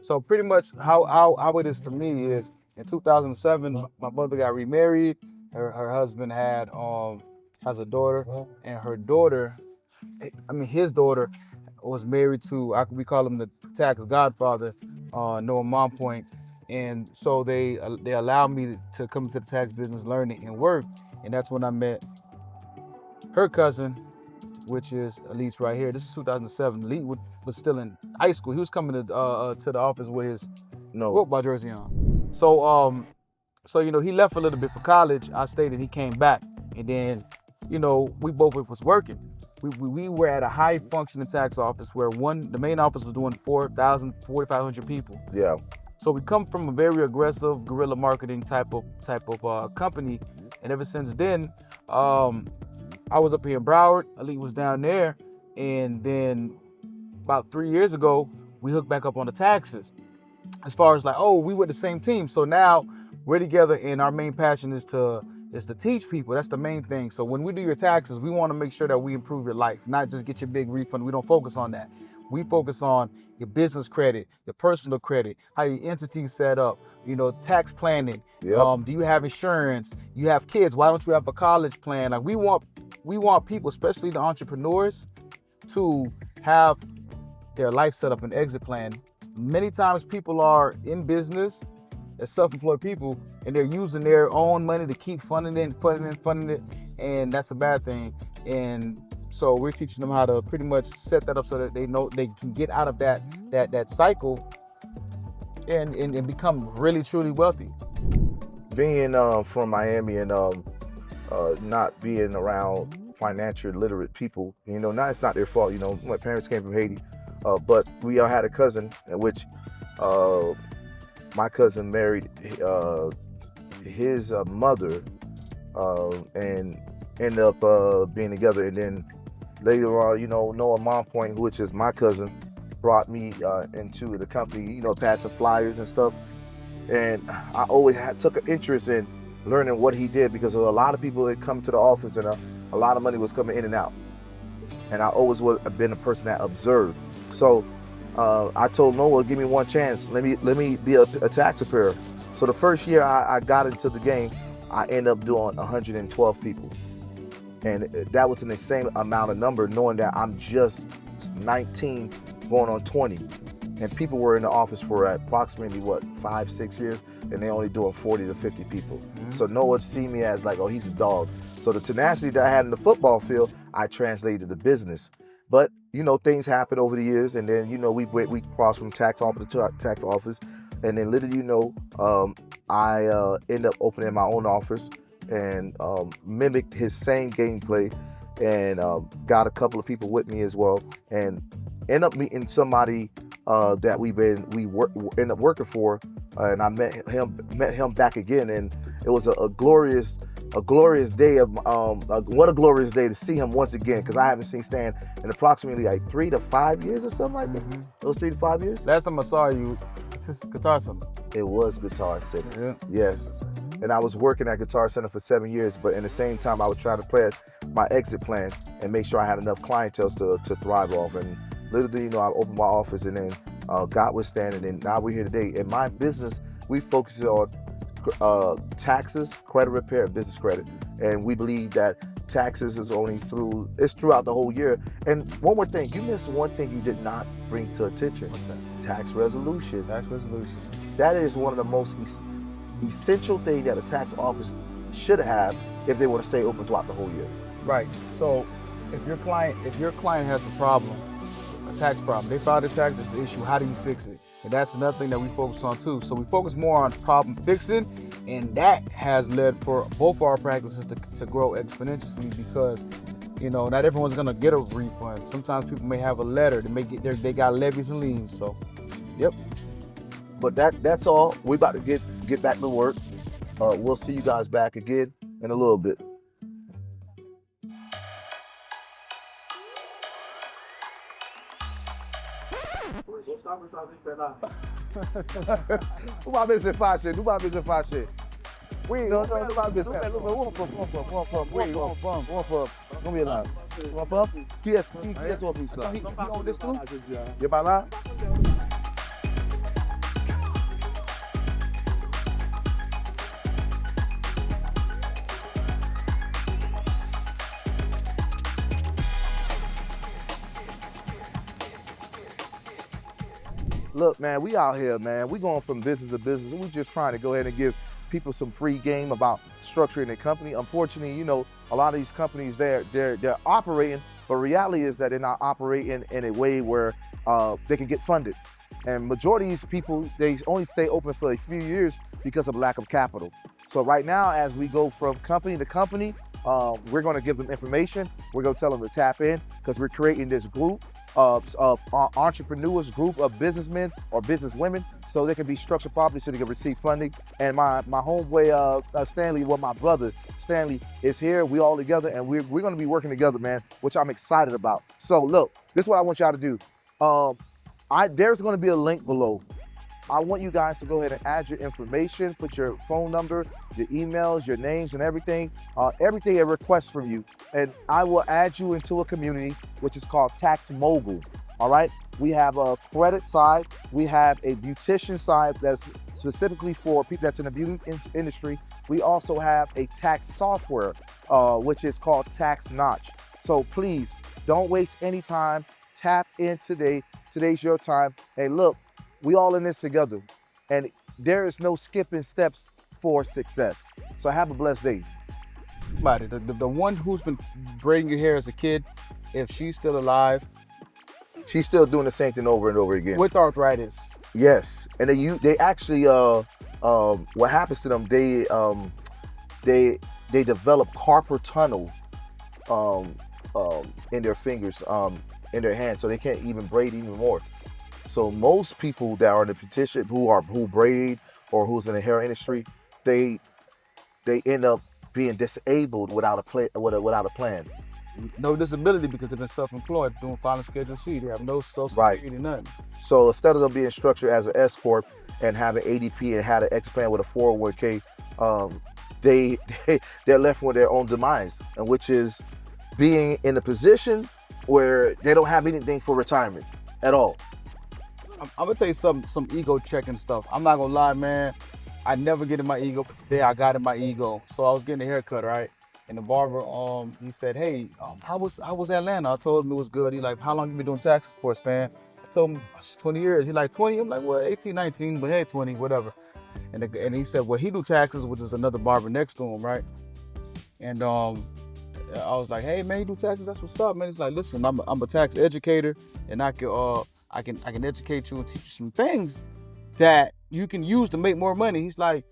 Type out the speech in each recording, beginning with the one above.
So pretty much how it is for me is in 2007, my mother got remarried. Her husband has a daughter, and her daughter, I mean his daughter, was married to we call him the tax godfather, Noah Mompoint, and so they allowed me to come into the tax business, learn it, and work, and that's when I met her cousin, which is Elite's right here. This is 2007. Elite was still in high school. He was coming to the office with his football jersey on. So he left a little bit for college. I stayed and he came back, and then we both was working. We were at a high functioning tax office where the main office was doing 4,500 people. Yeah. So we come from a very aggressive guerrilla marketing type of company, and ever since then, I was up here in Broward. Elite was down there, and then about 3 years ago, we hooked back up on the taxes. As far as we were the same team, so now we're together, and our main passion is to teach people. That's the main thing. So when we do your taxes, we want to make sure that we improve your life, not just get your big refund. We don't focus on that. We focus on your business credit, your personal credit, how your entity's set up, tax planning. Yep. Do you have insurance? You have kids. Why don't you have a college plan? We want people, especially the entrepreneurs, to have their life set up, an exit plan. Many times people are in business as self-employed people, and they're using their own money to keep funding it, and that's a bad thing. And so we're teaching them how to pretty much set that up so that they know they can get out of that cycle and become really truly wealthy. Being from Miami and not being around financially literate people, now it's not their fault. My parents came from Haiti, but we all had a cousin in which my cousin married his mother and ended up being together. And then later on, Noah Mompoint, which is my cousin, brought me into the company, passing flyers and stuff. And I always took an interest in learning what he did, because there were a lot of people that come to the office and a lot of money was coming in and out. And I always been a person that observed. So I told Noah, give me one chance. Let me be a tax preparer. So the first year I got into the game, I ended up doing 112 people. And that was an insane amount of number, knowing that I'm just 19 going on 20. And people were in the office for approximately 5-6 years, and they only doing 40 to 50 people. Mm-hmm. So Noah see me as oh, he's a dog. So the tenacity that I had in the football field, I translated to business. But things happen over the years, and then we crossed from tax office to tax office, and then literally I end up opening my own office and mimicked his same gameplay, and got a couple of people with me as well, and end up meeting somebody that we end up working for, and I met him back again, and it was a glorious day of what a glorious day to see him once again, because I haven't seen Stan in approximately 3 to 5 years or something like that. Mm-hmm. Those 3 to 5 years. Last time I saw you, it's Guitar Center. It was Guitar Center. Yeah. Yes. And I was working at Guitar Center for 7 years, but in the same time I would try to plan my exit plan and make sure I had enough clientele to thrive off. And literally, I opened my office, and then got with Stan, and then now we're here today. In my business, we focus on taxes, credit repair, and business credit. And we believe that taxes is it's throughout the whole year. And one more thing, you missed one thing you did not bring to attention. What's that? Tax resolution. Tax resolution. That is one of the most essential things that a tax office should have if they want to stay open throughout the whole year. Right. So if your client has a problem, a tax problem, they filed a tax issue, how do you fix it? And that's another thing that we focus on too. So we focus more on problem fixing, and that has led for both our practices to grow exponentially, because not everyone's gonna get a refund. Sometimes people may have a letter, they got levies and liens. So yep. But that's all. We about to get back to work. We'll see you guys back again in a little bit. Não vai ver se faz, não vai ver se faz. Oui, non, non, não vai ver se faz. Não vê lá. Qui est-ce qui est-ce qui est là? He on this too? You by là? Look, man, we out here, man. We going from business to business. We just trying to go ahead and give people some free game about structuring their company. Unfortunately, you know, a lot of these companies, they're operating, but reality is that they're not operating in a way where they can get funded. And majority of these people, they only stay open for a few years because of lack of capital. So right now, as we go from company to company, we're going to give them information. We're going to tell them to tap in because we're creating this group of entrepreneurs, group of businessmen or businesswomen, so they can be structured properly so they can receive funding. And my homeboy Stanley, well, my brother Stanley is here. We all together, and we're going to be working together, man, which I'm excited about. So look, this is what I want y'all to do. There's going to be a link below. I want you guys to go ahead and add your information, put your phone number, your emails, your names, and everything a request from you. And I will add you into a community, which is called Tax Mogul, all right? We have a credit side. We have a beautician side that's specifically for people that's in the beauty industry. We also have a tax software, which is called Tax Notch. So please, don't waste any time. Tap in today. Today's your time. Hey, look, we all in this together, and there is no skipping steps for success. So have a blessed day. Buddy, the one who's been braiding your hair as a kid, if she's still alive, She's still doing the same thing over and over again. with arthritis, Yes, and they actually what happens to them? They develop carpal tunnel in their fingers, in their hands, so they can't even braid even more. So most people that are in the petition who braid or who's in the hair industry, they end up being disabled without a plan. no disability because they've been self-employed doing filing Schedule C. They have no social Right. security, nothing. So instead of them being structured as an S corp and having ADP and had an X plan with a 401k, they're left with their own demise, and which is being in a position where they don't have anything for retirement at all. I'm gonna tell you some ego checking stuff. I'm not gonna lie, man. I never get in my ego, but today I got in my ego. So I was getting a haircut, right? And the barber, he said, "Hey, how was Atlanta?" I told him it was good. He like, "How long you been doing taxes for, Stan?" I told him 20 years. He like 20. I'm like, well, 18, 19, but hey, 20, whatever. And he said, well, he do taxes, which is another barber next to him, right? And I was like, hey man, you do taxes? That's what's up, man. He's like, listen, I'm a tax educator, and I can educate you and teach you some things that you can use to make more money. He's like,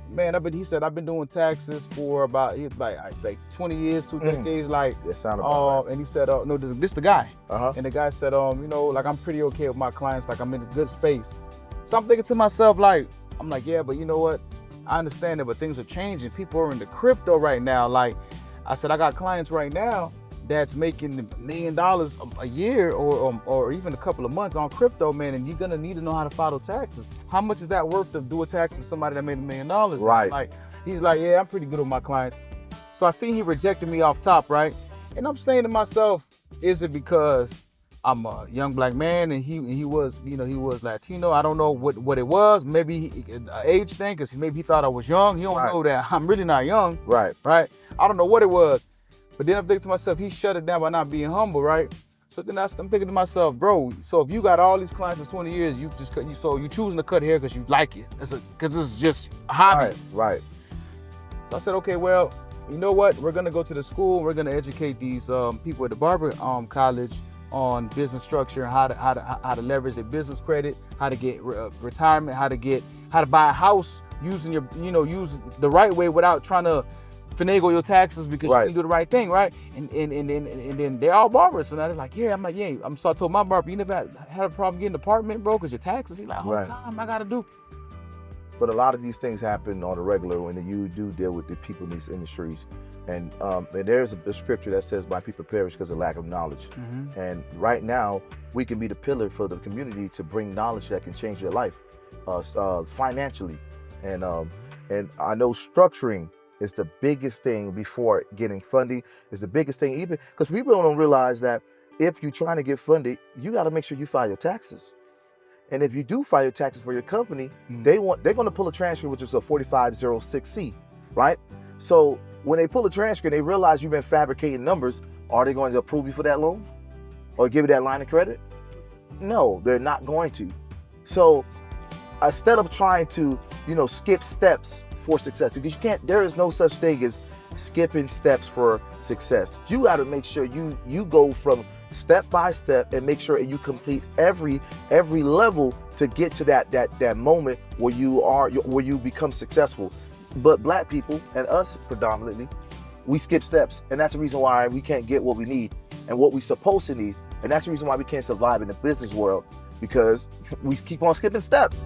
man, he said I've been doing taxes for about like 20 years, 2 decades, like. That sound about right. And he said, no, this the guy. Uh-huh. And the guy said, you know, like I'm pretty okay with my clients, like I'm in a good space. So I'm thinking to myself, like, I'm like, yeah, but you know what? I understand that, but things are changing. People are into crypto right now. Like I said, I got clients right now that's making $1 million a year or even a couple of months on crypto, man, and you're gonna need to know how to file taxes. How much is that worth to do a tax for somebody that made $1 million? Right. Like, he's like, yeah, I'm pretty good with my clients. So I see he rejected me off top, right? And I'm saying to myself, is it because I'm a young black man and he was, you know, he was Latino? I don't know what it was. Maybe age thing, because maybe he thought I was young. He don't Right. know that I'm really not young. Right. Right? I don't know what it was. But then I'm thinking to myself, he shut it down by not being humble, right? So then I'm thinking to myself, bro, so if you got all these clients for 20 years, you choosing to cut hair because you like it. Because it's just a hobby. Right. Right. So I said, okay, well, you know what? We're gonna go to the school. We're gonna educate these people at the barber college on business structure, how to leverage their business credit, how to get retirement, how to buy a house using use the right way without trying to finagle your taxes because Right. you do the right thing, right? And then they're all barbers, so now they're like, yeah. I'm like, yeah. So I told my barber, you never had a problem getting an apartment, bro, because your taxes. He's like, all Right. the time I gotta do. But a lot of these things happen on a regular when you do deal with the people in these industries. And there's a scripture that says, my people perish because of lack of knowledge. Mm-hmm. And right now, we can be the pillar for the community to bring knowledge that can change their life financially. And I know structuring is the biggest thing before getting funding. Is the biggest thing, even because people don't realize that if you're trying to get funded, you got to make sure you file your taxes. And if you do file your taxes for your company, they're going to pull a transfer, which is a 4506C, right? So when they pull a transfer and they realize you've been fabricating numbers, are they going to approve you for that loan or give you that line of credit? No, they're not going to. So instead of trying to, skip steps for success, because there is no such thing as skipping steps for success. You got to make sure you go from step by step and make sure you complete every level to get to that moment where you become successful. But black people, and us predominantly, we skip steps, and that's the reason why we can't get what we need and what we're supposed to need, and that's the reason why we can't survive in the business world, because we keep on skipping steps.